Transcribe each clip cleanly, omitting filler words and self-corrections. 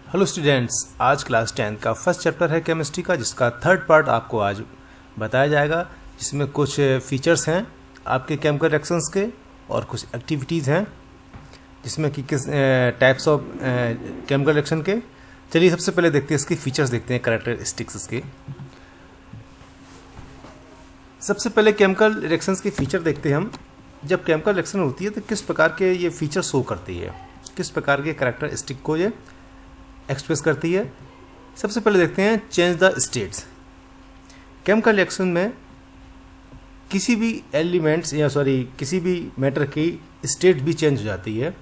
Hello students, आज class 10 का first chapter है केमिस्ट्री का, जिसका थर्ड पार्ट आपको आज बताया जाएगा, जिसमें कुछ फीचर्स हैं आपके केमिकल रिएक्शंस के और कुछ एक्टिविटीज़ हैं जिसमें कि किस टाइप्स ऑफ केमिकल रिएक्शन के। चलिए सबसे पहले देखते हैं इसके फीचर्स, देखते हैं कैरेक्टरिस्टिक्स इसके। सबसे पहले केमिकल रिएक्शंस के फीचर देखते हैं हम। जब केमिकल रिएक्शन होती है तो किस प्रकार के ये फीचर शो करती है, किस प्रकार के कैरेक्टरिस्टिक को ये एक्सप्रेस करती है। सबसे पहले देखते हैं change the states. Chemical reaction में किसी भी एलिमेंट्स किसी भी मैटर की स्टेट भी चेंज हो जाती है।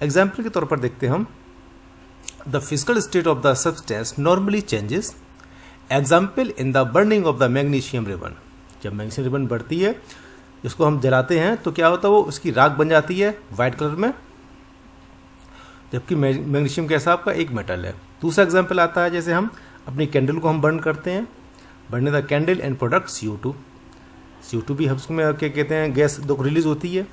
एग्जाम्पल के तौर पर देखते हैं हम, the physical state of the substance normally changes. Example in the burning of the magnesium ribbon. जब मैग्नीशियम रिबन बढ़ती है, जिसको हम जलाते हैं, तो क्या होता है, वो उसकी राख बन जाती है वाइट कलर में, जबकि मैग्नीशियम कैसा आपका एक मेटल है। दूसरा एग्जांपल आता है, जैसे हम अपनी कैंडल को हम बर्न करते हैं, burn the candle and product CO2। CO2 भी हम उसमें क्या कहते हैं, गैस दो रिलीज होती है।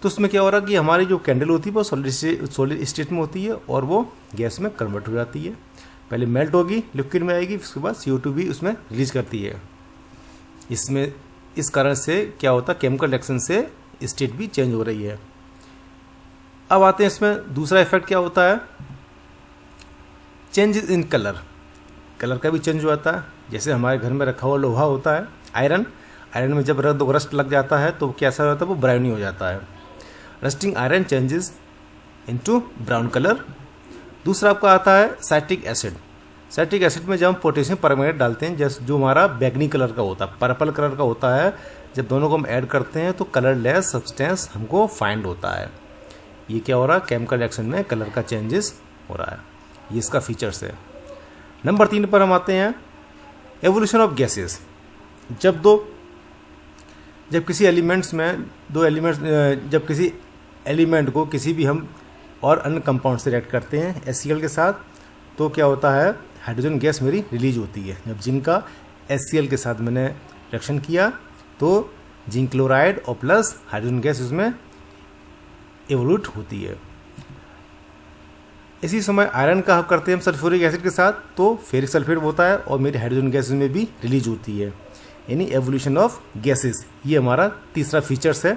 तो उसमें क्या हो रहा है कि हमारी जो कैंडल होती है वो सॉलिड स्टेट में होती है और वो गैस में कन्वर्ट हो जाती है। पहले मेल्ट होगी, लिक्विड में आएगी, उसके बाद CO2 भी उसमें रिलीज करती है। इसमें इस कारण से क्या होता है, केमिकल रिएक्शन से स्टेट भी चेंज हो रही है। अब आते हैं इसमें दूसरा इफेक्ट क्या होता है, चेंज इन कलर। कलर का भी चेंज हो जाता है। जैसे हमारे घर में रखा हुआ लोहा होता है, आयरन में जब रस्ट लग जाता है तो कैसा हो जाता है, वो ब्राउनी हो जाता है। Rusting iron changes into brown colour. दूसरा आपका आता है साइट्रिक एसिड। साइट्रिक एसिड में जब हम पोटेशियम परमैंगनेट डालते हैं, जैसे जो हमारा बैगनी कलर का होता है, पर्पल कलर का होता है, जब दोनों को हम ऐड करते हैं तो कलरलेस सब्सटेंस हमको फाइंड होता है। ये क्या हो रहा है, केमिकल रिएक्शन में कलर का चेंजेस हो रहा है। ये इसका फीचर्स है। नंबर 3 पर हम आते हैं, एवोल्यूशन ऑफ गैसेस। जब किसी एलिमेंट्स में जब किसी एलिमेंट को किसी भी हम और अन्य कंपाउंड से रिएक्ट करते हैं HCl के साथ, तो क्या होता है, हाइड्रोजन गैस मेरी रिलीज होती है। जब जिंक का HCl के साथ मैंने रिएक्शन किया तो जिंक क्लोराइड और प्लस हाइड्रोजन गैस उसमें एवोल्यूट होती है। इसी समय आयरन का हम करते हैं हम सल्फ्यूरिक एसिड के साथ, तो फेरिक सल्फेट होता है और मेरी हाइड्रोजन गैस में भी रिलीज होती है, यानी एवोल्यूशन ऑफ गैसेस। ये हमारा तीसरा फीचर्स है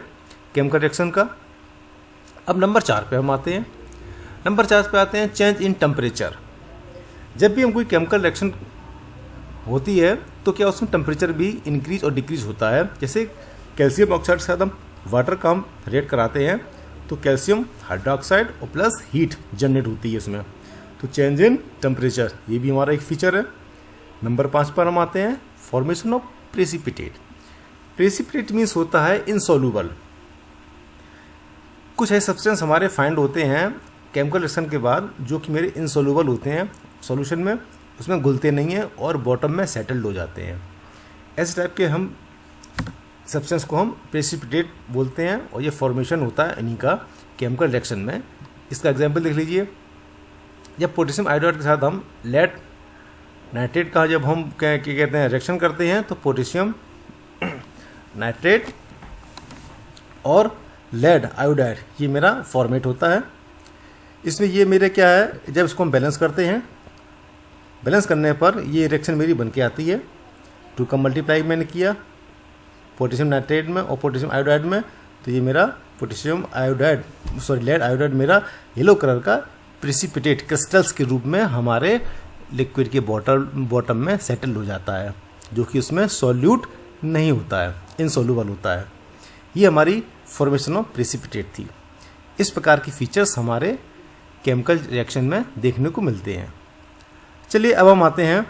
केमिकल रिएक्शन का। अब नंबर 4 पे हम आते हैं। नंबर 4 पे आते हैं चेंज इन टेम्परेचर। जब भी हम कोई केमिकल रिएक्शन होती है तो क्या उसमें टेम्परेचर भी इंक्रीज और डिक्रीज होता है। जैसे कैल्शियम ऑक्साइड के साथ हम वाटर का हम रिएक्ट कराते हैं तो कैल्शियम हाइड्रोक्साइड और प्लस हीट जनरेट होती है इसमें। तो चेंज इन टेम्परेचर, ये भी हमारा एक फीचर है। नंबर 5 पर हम आते हैं, formation of precipitate. Precipitate means होता है इनसॉल्यूबल। कुछ ऐसे सब्सटेंस हमारे फाइंड होते हैं केमिकल रिएक्शन के बाद जो कि मेरे इनसॉल्यूबल होते हैं, सॉल्यूशन में उसमें घुलते नहीं हैं और बॉटम में सेटल्ड हो जाते हैं। ऐसे टाइप के हम सब्सटेंस को हम प्रेसिपिटेट बोलते हैं और ये फॉर्मेशन होता है इन्हीं का केमिकल रिएक्शन में। इसका एग्जांपल देख लीजिए, जब पोटेशियम आयोडाइड के साथ हम लेड नाइट्रेट का जब हम क्या कहते हैं रिएक्शन करते हैं, तो पोटेशियम नाइट्रेट और लेड आयोडाइड ये मेरा फॉर्मेट होता है। इसमें ये मेरे क्या है, जब इसको हम बैलेंस करते हैं, बैलेंस करने पर ये रिएक्शन मेरी बन के आती है। 2 का मल्टीप्लाई मैंने किया पोटेशियम नाइट्रेट में और पोटेशियम आयोडाइड में, तो ये मेरा लेड आयोडाइड मेरा येलो कलर का प्रेसिपिटेट क्रिस्टल्स के रूप में हमारे लिक्विड के बॉटम में सेटल हो जाता है, जो कि उसमें सॉल्यूट नहीं होता है, इनसॉल्यूबल होता है। ये हमारी फॉर्मेशन ऑफ प्रेसिपिटेट थी। इस प्रकार की फीचर्स हमारे केमिकल रिएक्शन में देखने को मिलते हैं। चलिए अब हम आते हैं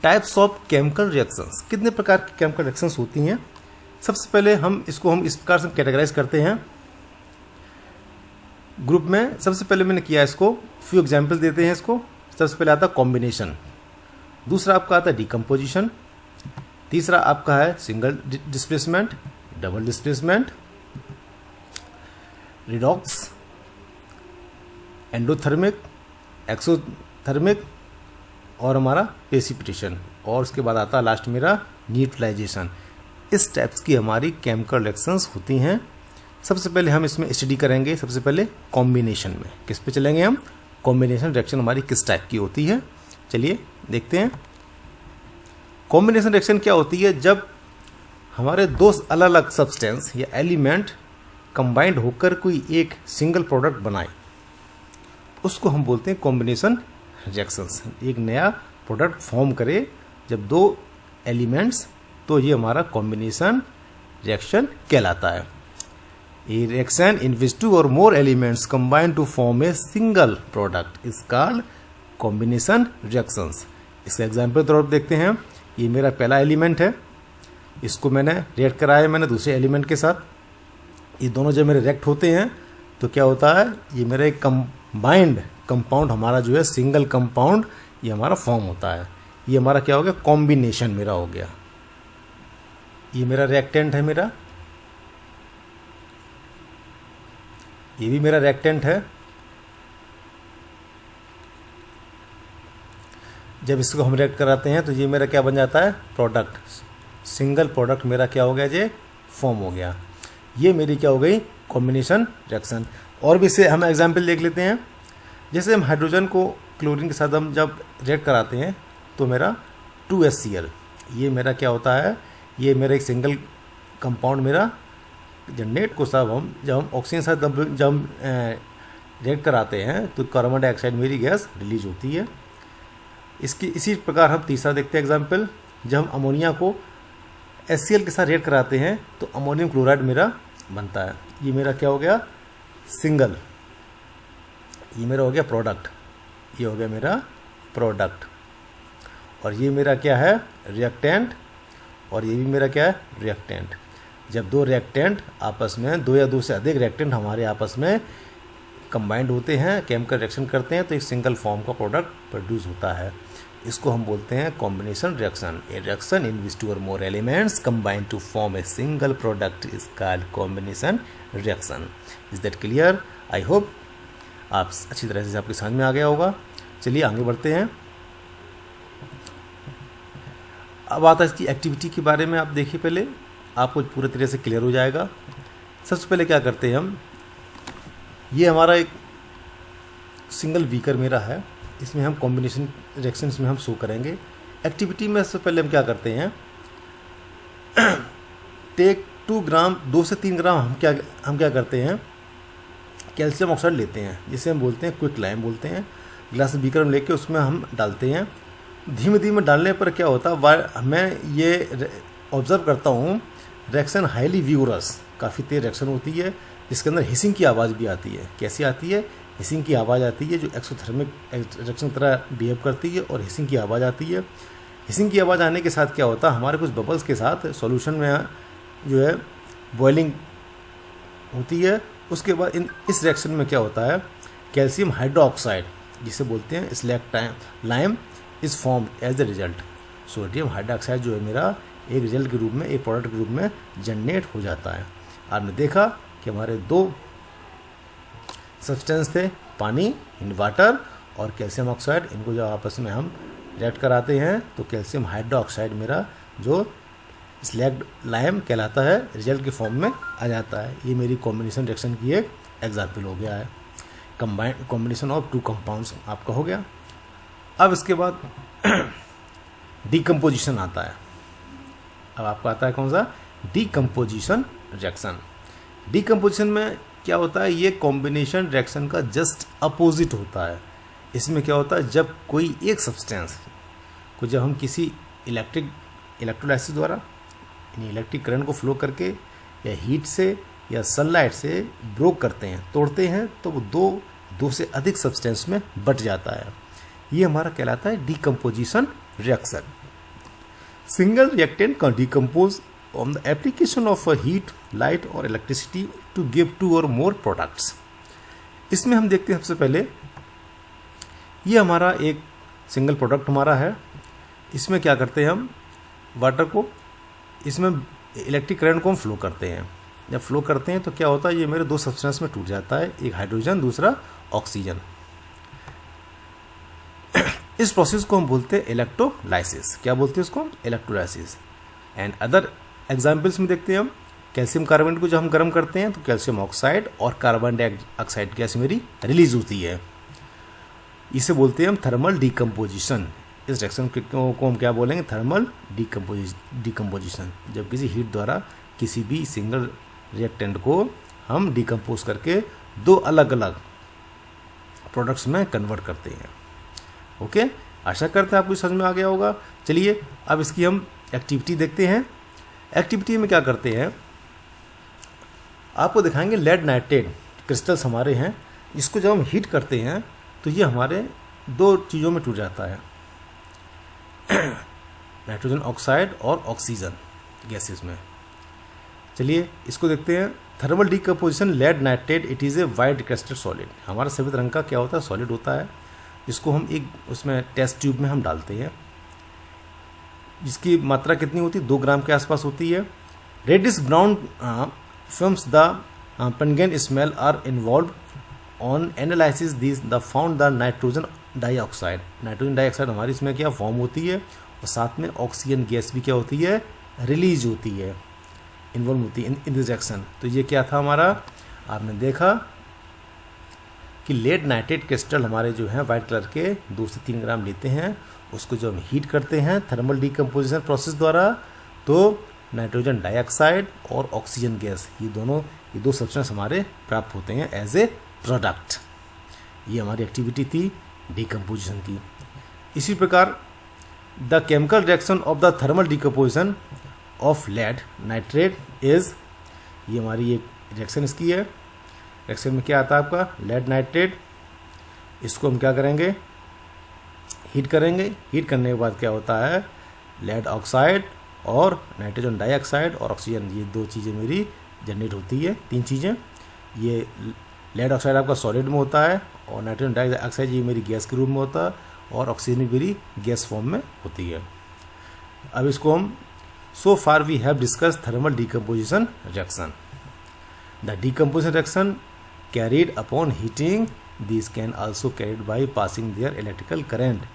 टाइप्स ऑफ केमिकल रिएक्शंस। कितने प्रकार की केमिकल रिएक्शंस होती हैं। सबसे पहले हम इस प्रकार से कैटेगराइज करते हैं ग्रुप में। सबसे पहले मैंने किया इसको, फ्यू एग्जांपल देते हैं इसको। सबसे पहले आता है कॉम्बिनेशन, दूसरा आपका आता है डिकम्पोजिशन, तीसरा आपका है single displacement, double displacement, redox, endothermic, exothermic और हमारा प्रेसिपिटेशन, और उसके बाद आता है लास्ट मेरा न्यूट्रलाइजेशन। इस टाइप्स की हमारी केमिकल रिएक्शंस होती हैं। सबसे पहले हम इसमें स्टडी करेंगे, सबसे पहले कॉम्बिनेशन में। किस पे चलेंगे हम, कॉम्बिनेशन रिएक्शन हमारी किस टाइप की होती है। चलिए देखते हैं। कॉम्बिनेशन रिएक्शन क्या होती है, जब हमारे दो अलग अलग सब्सटेंस या एलिमेंट कंबाइंड होकर कोई एक सिंगल प्रोडक्ट बनाए, उसको हम बोलते हैं कॉम्बिनेशन रिएक्शंस। एक नया प्रोडक्ट फॉर्म करे जब दो एलिमेंट्स, तो ये हमारा कॉम्बिनेशन रिएक्शन कहलाता है। ए रिएक्शन इन विच टू और more elements combine to form a single product is called combination reactions. इसका एग्जाम्पल तौर पर देखते हैं। ये मेरा पहला एलिमेंट है, इसको मैंने रिएक्ट कराया मैंने दूसरे एलिमेंट के साथ। ये दोनों जब मेरे रिएक्ट होते हैं तो क्या होता है, ये मेरा एक कंबाइंड कंपाउंड हमारा जो है सिंगल कंपाउंड ये हमारा फॉर्म होता है। ये हमारा क्या हो गया, कॉम्बिनेशन मेरा हो गया। ये मेरा रिएक्टेंट है, मेरा ये भी मेरा रिएक्टेंट है। जब इसको हम रिएक्ट कराते हैं तो ये मेरा क्या बन जाता है, प्रोडक्ट। सिंगल प्रोडक्ट मेरा क्या हो गया, ये फॉर्म हो गया। ये मेरी क्या हो गई, कॉम्बिनेशन रिएक्शन। और भी से हम एग्जांपल देख लेते हैं। जैसे हम हाइड्रोजन को क्लोरीन के साथ हम जब रिएक्ट कराते हैं तो मेरा 2HCl, ये मेरा क्या होता है, ये मेरा एक सिंगल कंपाउंड मेरा जनरेट को सब हम जब हम ऑक्सीजन साथ जब रिएक्ट कराते हैं तो कार्बन डाइऑक्साइड मेरी गैस रिलीज होती है। इसकी इसी प्रकार हम तीसरा देखते हैं एग्जांपल। जब हम अमोनिया को HCl के साथ रिएक्ट कराते हैं तो अमोनियम क्लोराइड मेरा बनता है। ये मेरा क्या हो गया, सिंगल। ये मेरा हो गया प्रोडक्ट, ये हो गया मेरा प्रोडक्ट। और ये मेरा क्या है, रिएक्टेंट। और ये भी मेरा क्या है, रिएक्टेंट। जब दो रिएक्टेंट आपस में, दो या दो से अधिक रिएक्टेंट हमारे आपस में कंबाइंड होते हैं, केमिकल रिएक्शन करते हैं, तो एक सिंगल फॉर्म का प्रोडक्ट प्रोड्यूस होता है। इसको हम बोलते हैं combination reaction. A reaction in which two और more elements combine to form a single product is called combination reaction. Is that clear? I hope आप अच्छी तरह से आपकी समझ में आ गया होगा। चलिए आगे बढ़ते हैं। अब आता है इसकी एक्टिविटी के बारे में। आप देखिए, पहले आपको पूरे तरह से क्लियर हो जाएगा। सबसे पहले क्या करते हैं हम, ये हमारा एक सिंगल बीकर मेरा है, इसमें हम कॉम्बिनेशन रिएक्शंस में हम शो करेंगे। एक्टिविटी में सबसे पहले हम क्या करते हैं, टेक 2 ग्राम 2 से 3 ग्राम हम क्या करते हैं, कैल्शियम ऑक्साइड लेते हैं, जिसे हम बोलते हैं क्विक लाइम बोलते हैं। ग्लास बीकर में लेके उसमें हम डालते हैं। धीमे धीमे डालने पर क्या होता है, मैं ये ऑब्ज़र्व करता हूँ, रिएक्शन हाईली व्यूरस, काफ़ी तेज़ रिएक्शन होती है, जिसके अंदर हिसिंग की आवाज़ भी आती है। कैसी आती है, हिसिंग की आवाज़ आती है, जो एक्सोथर्मिक रिएक्शन की तरह बिहेव करती है, और हिसिंग की आवाज़ आती है। हिसिंग की आवाज़ आने के साथ क्या होता है, हमारे कुछ बबल्स के साथ सॉल्यूशन में जो है बॉइलिंग होती है। उसके बाद इस रिएक्शन में क्या होता है, कैल्शियम हाइड्रोक्साइड जिसे बोलते हैं slaked lime is formed as the result. Sodium hydroxide जो है मेरा एक रिजल्ट के रूप में, एक प्रोडक्ट के रूप में जनरेट हो जाता है। आपने देखा कि हमारे दो सब्सटेंस थे, पानी इन वाटर और कैल्शियम ऑक्साइड। इनको जब आपस में हम रिएक्ट कराते हैं तो कैल्शियम हाइड्रोक्साइड मेरा जो स्लैग्ड लाइम कहलाता है, रिजल्ट के फॉर्म में आ जाता है। ये मेरी कॉम्बिनेशन रिएक्शन की एक एग्जाम्पल हो गया है। कॉम्बिनेशन ऑफ 2 कंपाउंड्स आपका हो गया। अब इसके बाद डीकम्पोजिशन आता है। अब आपका आता है कौन सा, डीकम्पोजिशन रिएक्शन। डीकम्पोजिशन में क्या होता है, ये कॉम्बिनेशन रिएक्शन का जस्ट अपोजिट होता है। इसमें क्या होता है, जब कोई एक सब्सटेंस को जब हम किसी इलेक्ट्रोलाइसिस द्वारा यानी इलेक्ट्रिक करंट को फ्लो करके या हीट से या सनलाइट से ब्रोक करते हैं, तोड़ते हैं, तो वो दो से अधिक सब्सटेंस में बट जाता है। ये हमारा कहलाता है decomposition reaction. Single reactant can decompose on the application of a heat, light or electricity to give 2 or more products। इसमें हम देखते हैं सबसे पहले, ये हमारा एक सिंगल प्रोडक्ट हमारा है। इसमें क्या करते हैं हम, वाटर को, इसमें इलेक्ट्रिक करंट को हम फ्लो करते हैं। जब फ्लो करते हैं तो क्या होता है, ये मेरे 2 सब्सटेंस में टूट जाता है, एक हाइड्रोजन दूसरा ऑक्सीजन। इस प्रोसेस को हम बोलते हैं इलेक्ट्रोलाइसिस। क्या बोलते हैं उसको, इलेक्ट्रोलाइसिस। एंड अदर एग्जांपल्स में देखते हैं हम, कैल्शियम कार्बोनेट को जब हम गर्म करते हैं तो कैल्शियम ऑक्साइड और कार्बन डाइऑक्साइड गैस मेरी रिलीज होती है। इसे बोलते हैं हम थर्मल डिकम्पोजिशन। इस रिएक्शन को हम क्या बोलेंगे? Thermal decomposition. जब किसी हीट द्वारा किसी भी सिंगल रिएक्टेंट को हम डिकम्पोज करके दो अलग अलग प्रोडक्ट्स में कन्वर्ट करते हैं। ओके, आशा करते हैं आपको समझ में आ गया होगा। चलिए अब इसकी हम एक्टिविटी देखते हैं। एक्टिविटी में क्या करते हैं, आपको दिखाएंगे लेड नाइट्रेट क्रिस्टल्स हमारे हैं, इसको जब हम हीट करते हैं तो ये हमारे दो चीज़ों में टूट जाता है, नाइट्रोजन ऑक्साइड और ऑक्सीजन गैसेस में। चलिए इसको देखते हैं। Thermal decomposition lead nitrate, it is a white crystal solid. हमारा सफ़ेद रंग का क्या होता है? सॉलिड होता है। इसको हम एक उसमें टेस्ट ट्यूब में हम डालते हैं, जिसकी मात्रा कितनी होती है? 2 ग्राम के आसपास होती है। Reddish brown films the pungent smell are involve on analysis this the found the nitrogen dioxide. Nitrogen dioxide हमारी इसमें क्या फॉर्म होती है, और साथ में ऑक्सीजन गैस भी क्या होती है? रिलीज होती है, इन्वॉल्व होती है इन दिस रिएक्शन। तो ये क्या था हमारा? आपने देखा कि लेड नाइट्रेट क्रिस्टल हमारे जो हैं वाइट कलर के 2 से 3 ग्राम लेते हैं, उसको जब हम हीट करते हैं थर्मल डिकम्पोजिशन प्रोसेस द्वारा, तो नाइट्रोजन डाइऑक्साइड और ऑक्सीजन गैस ये दो सब्सटेंस हमारे प्राप्त होते हैं एज ए प्रोडक्ट। ये हमारी एक्टिविटी थी डिकम्पोजिशन की। इसी प्रकार the chemical reaction of the thermal decomposition of lead nitrate is, ये हमारी एक रिएक्शन इसकी है। रिएक्शन में क्या आता है आपका? Lead nitrate. इसको हम क्या करेंगे? हीट करेंगे। हीट करने के बाद क्या होता है? लेड ऑक्साइड और नाइट्रोजन डाइऑक्साइड और ऑक्सीजन, ये 2 चीज़ें मेरी जनरेट होती है, 3 चीज़ें। ये लेड ऑक्साइड आपका सॉलिड में होता है, और नाइट्रोजन डाइऑक्साइड ये मेरी गैस के रूप में होता है, और ऑक्सीजन मेरी गैस फॉर्म में होती है। अब इसको हम so far we have discussed thermal decomposition reaction. The decomposition reaction carried upon heating, these can also carried by passing their electrical current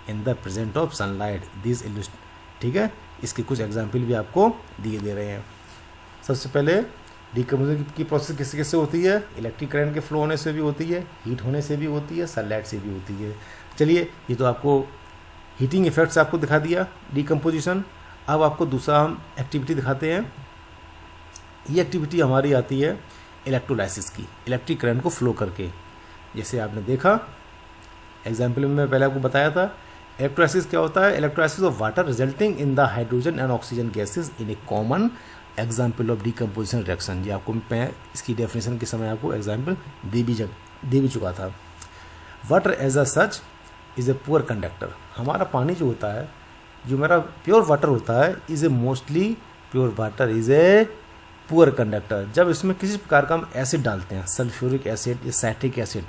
in the presence of sunlight. These ठीक है, इसके कुछ एग्जाम्पल भी आपको दिए दे रहे हैं। सबसे पहले डिकम्पोजिशन की प्रोसेस किससे किससे होती है? इलेक्ट्रिक करंट के फ्लो होने से भी होती है, हीट होने से भी होती है, सनलाइट से भी होती है। चलिए ये तो आपको हीटिंग इफेक्ट्स आपको दिखा दिया डिकम्पोजिशन। अब आपको दूसरा हम एक्टिविटी दिखाते हैं। ये एक्टिविटी हमारी आती है इलेक्ट्रोलाइसिस की, इलेक्ट्रिक करंट को फ्लो करके। जैसे आपने देखा एग्जाम्पल में मैं पहले आपको बताया था, इलेक्ट्रोलाइसिस क्या होता है? Electrolysis of water resulting in the hydrogen and oxygen gases in A common example of decomposition reaction. ये आपको मैं इसकी डेफिनेशन के समय आपको एग्जाम्पल दे भी चुका था। Water as a such is a poor conductor. हमारा पानी जो होता है, जो मेरा प्योर वाटर होता है, is a mostly pure water is a poor conductor. जब इसमें किसी प्रकार का हम एसिड डालते हैं, सल्फ्यूरिक एसिड या साइट्रिक एसिड,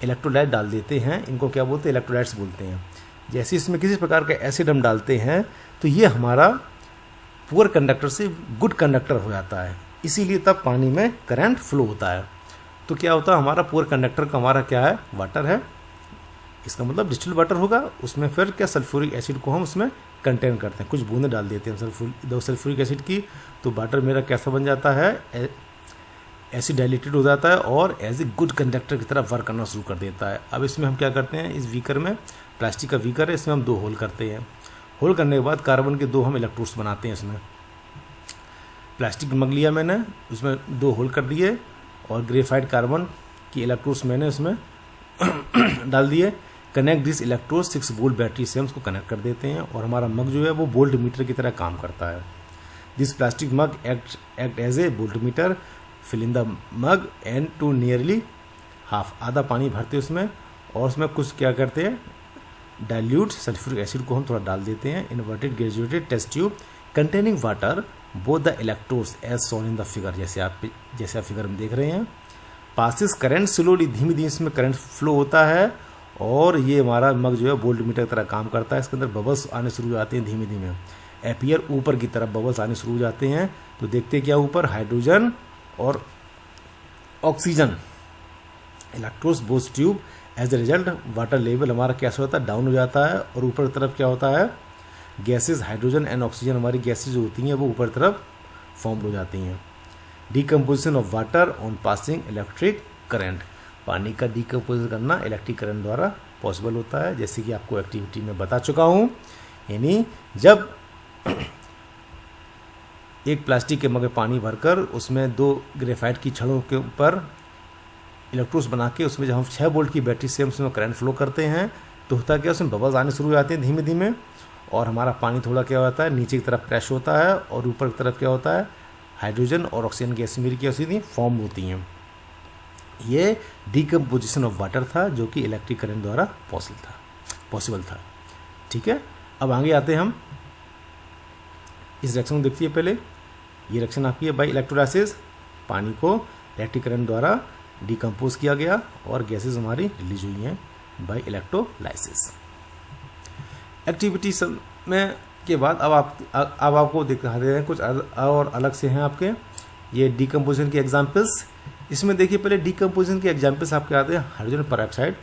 इलेक्ट्रोलाइट डाल देते हैं, इनको क्या बोलते हैं? इलेक्ट्रोलाइट्स बोलते हैं। जैसे इसमें किसी प्रकार का एसिड हम डालते हैं तो ये हमारा पुअर कंडक्टर से गुड कंडक्टर हो जाता है, इसीलिए तब पानी में करंट फ्लो होता है। तो क्या होता है? हमारा पुअर कंडक्टर का हमारा क्या है? वाटर है। इसका मतलब डिस्टिल्ड वाटर होगा, उसमें फिर क्या सल्फ्यूरिक एसिड को हम उसमें कंटेन करते हैं, कुछ बूंदें डाल देते हैं सल्फ्यूरिक एसिड की, तो वाटर मेरा कैसा बन जाता है? एसिड डाइलेटेड हो जाता है और एज ए गुड कंडक्टर की तरह वर्क करना शुरू कर देता है। अब इसमें हम क्या करते हैं? इस बीकर में, प्लास्टिक का बीकर है, इसमें हम 2 होल करते हैं। होल करने के बाद कार्बन के 2 हम इलेक्ट्रोड्स बनाते हैं। इसमें प्लास्टिक मग लिया मैंने, उसमें 2 होल कर दिए, और ग्रेफाइट कार्बन की इलेक्ट्रोड्स मैंने उसमें डाल दिए। Connect this electrode 6 volt battery से हम उसको कनेक्ट कर देते हैं, और हमारा मग जो है वो वोल्ट मीटर की तरह काम करता है। This plastic mug act as a voltmeter, fill in the mug and to nearly half, आधा पानी भरते उसमें, और उसमें कुछ क्या करते हैं? डाइल्यूट सल्फ्यूरिक एसिड को हम थोड़ा डाल देते हैं। Inverted graduated test tube containing water both the electrodes as shown in the figure, जैसे आप फिगर में देख रहे हैं। पासिस करंट स्लोली, धीमे धीमे इसमें करंट फ्लो होता है, और ये हमारा मग जो है वोल्ट मीटर की तरह काम करता है। इसके अंदर बबल्स आने शुरू हो जाते हैं धीमे धीमे, एपियर ऊपर की तरफ बबल्स आने शुरू हो जाते हैं। तो देखते क्या ऊपर? हाइड्रोजन और oxygen electrodes both tube. As a result water level हमारा कैसा होता है? डाउन हो जाता है, और ऊपर की तरफ क्या होता है? गैसेज हाइड्रोजन एंड ऑक्सीजन हमारी गैसेज जो होती हैं वो ऊपर तरफ फॉर्म हो जाती हैं। Decomposition of water on passing electric current, पानी का डिकम्पोज करना इलेक्ट्रिक करंट द्वारा पॉसिबल होता है, जैसे कि आपको एक्टिविटी में बता चुका हूँ। यानी जब एक प्लास्टिक के मग में पानी भरकर उसमें 2 ग्रेफाइट की छड़ों के ऊपर इलेक्ट्रोड्स बना के उसमें जब हम 6 वोल्ट की बैटरी से उसमें करंट फ्लो करते हैं तो होता क्या, उसमें बबल्स आने शुरू हो जाते हैं धीमे धीमे, और हमारा पानी थोड़ा क्या होता है नीचे की तरफ क्रैश होता है, और ऊपर की तरफ क्या होता है हाइड्रोजन और ऑक्सीजन गैस मेरी क्या होती फॉर्म होती हैं। ये डिकम्पोजिशन ऑफ वाटर था जो कि इलेक्ट्रिक करंट द्वारा पॉसिबल था। ठीक है, अब आगे आते हैं हम इस रिएक्शन को देखिए। पहले ये रिएक्शन आपकी है बाई इलेक्ट्रोलाइसिस, पानी को इलेक्ट्रिक करंट द्वारा डिकम्पोज किया गया और गैसेज हमारी रिलीज हुई हैं बाई इलेक्ट्रोलाइसिस। एक्टिविटी में के बाद अब आपको दिखा दे रहे हैं कुछ और अलग से हैं आपके ये डिकम्पोजिशन के एग्जाम्पल्स। इसमें देखिए पहले डिकम्पोजिशन के एग्जाम्पल्स आपके आते हैं हाइड्रोजन पेरोक्साइड।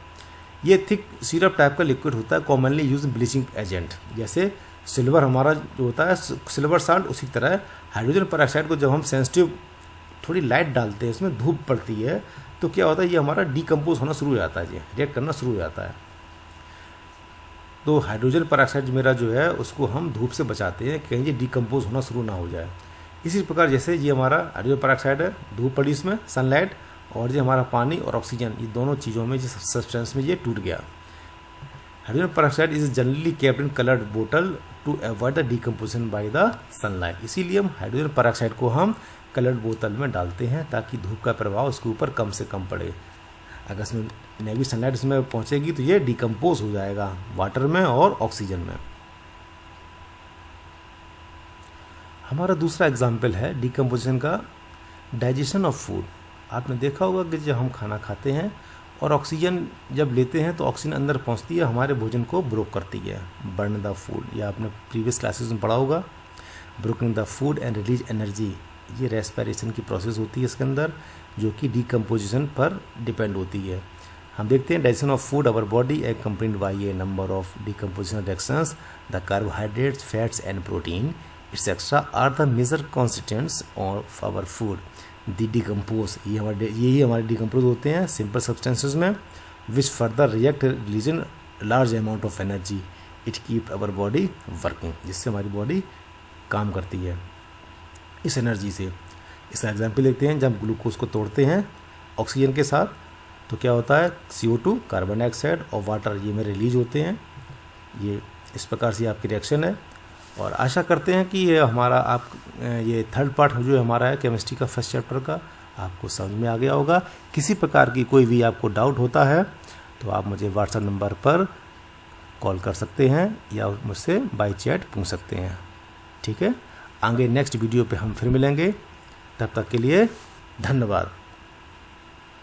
ये थिक सिरप टाइप का लिक्विड होता है, कॉमनली यूज ब्लीचिंग एजेंट। जैसे सिल्वर हमारा जो होता है सिल्वर साल्ट, उसी तरह हाइड्रोजन पेरोक्साइड को जब हम सेंसिटिव थोड़ी लाइट डालते हैं, इसमें धूप पड़ती है, तो क्या होता है ये हमारा डिकम्पोज होना शुरू हो जाता है, ये रिएक्ट करना शुरू हो जाता है। तो हाइड्रोजन पेरोक्साइड मेरा जो है उसको हम धूप से बचाते हैं, कहीं ये डिकम्पोज होना शुरू ना हो जाए। इसी प्रकार जैसे ये हमारा हाइड्रोजन पेरोक्साइड है, धूप पड़ी इसमें सनलाइट, और ये हमारा पानी और ऑक्सीजन, ये दोनों चीज़ों में जिस सब्सटेंस में ये टूट गया। Hydrogen peroxide is generally kept in coloured बोतल to avoid the decomposition by the sunlight. इसीलिए हम हाइड्रोजन पेरोक्साइड को हम कलर्ड बोतल में डालते हैं ताकि धूप का प्रभाव उसके ऊपर कम से कम पड़े। अगर इसमें नेवी सनलाइट इसमें पहुंचेगी तो ये डिकम्पोज हो जाएगा वाटर में और ऑक्सीजन में। हमारा दूसरा एग्जाम्पल है डिकम्पोजिशन का, डाइजेशन ऑफ फूड। आपने देखा होगा कि जब हम खाना खाते हैं और ऑक्सीजन जब लेते हैं तो ऑक्सीजन अंदर पहुंचती है, हमारे भोजन को ब्रोक करती है, बर्न द फूड, या आपने प्रीवियस क्लासेस में पढ़ा होगा, broking the food and release energy. ये रेस्पिरेशन की प्रोसेस होती है इसके अंदर, जो कि डिकम्पोजिशन पर डिपेंड होती है। हम देखते हैं digestion of food our body accompanied by a number of decomposition reactions, the carbohydrates, fats and protein etcetera are the major constituents of our food. They decompose, यही हमारे डिकम्पोज होते हैं सिंपल सब्सटेंसेज में, which further react releasing large amount of energy, it keep our body working, जिससे हमारी body काम करती है इस एनर्जी से। इसका एग्जाम्पल देखते हैं, जब ग्लूकोज को तोड़ते हैं ऑक्सीजन के साथ तो क्या होता है CO2 कार्बन डाइऑक्साइड और वाटर ये में रिलीज होते हैं। ये इस प्रकार से आपकी रिएक्शन है, और आशा करते हैं कि ये हमारा ये थर्ड पार्ट जो हमारा है केमिस्ट्री का फर्स्ट चैप्टर का आपको समझ में आ गया होगा। किसी प्रकार की कोई भी आपको डाउट होता है तो आप मुझे व्हाट्सएप नंबर पर कॉल कर सकते हैं या मुझसे बाय चैट पूछ सकते हैं। ठीक है, आगे नेक्स्ट वीडियो पे हम फिर मिलेंगे, तब तक के लिए धन्यवाद।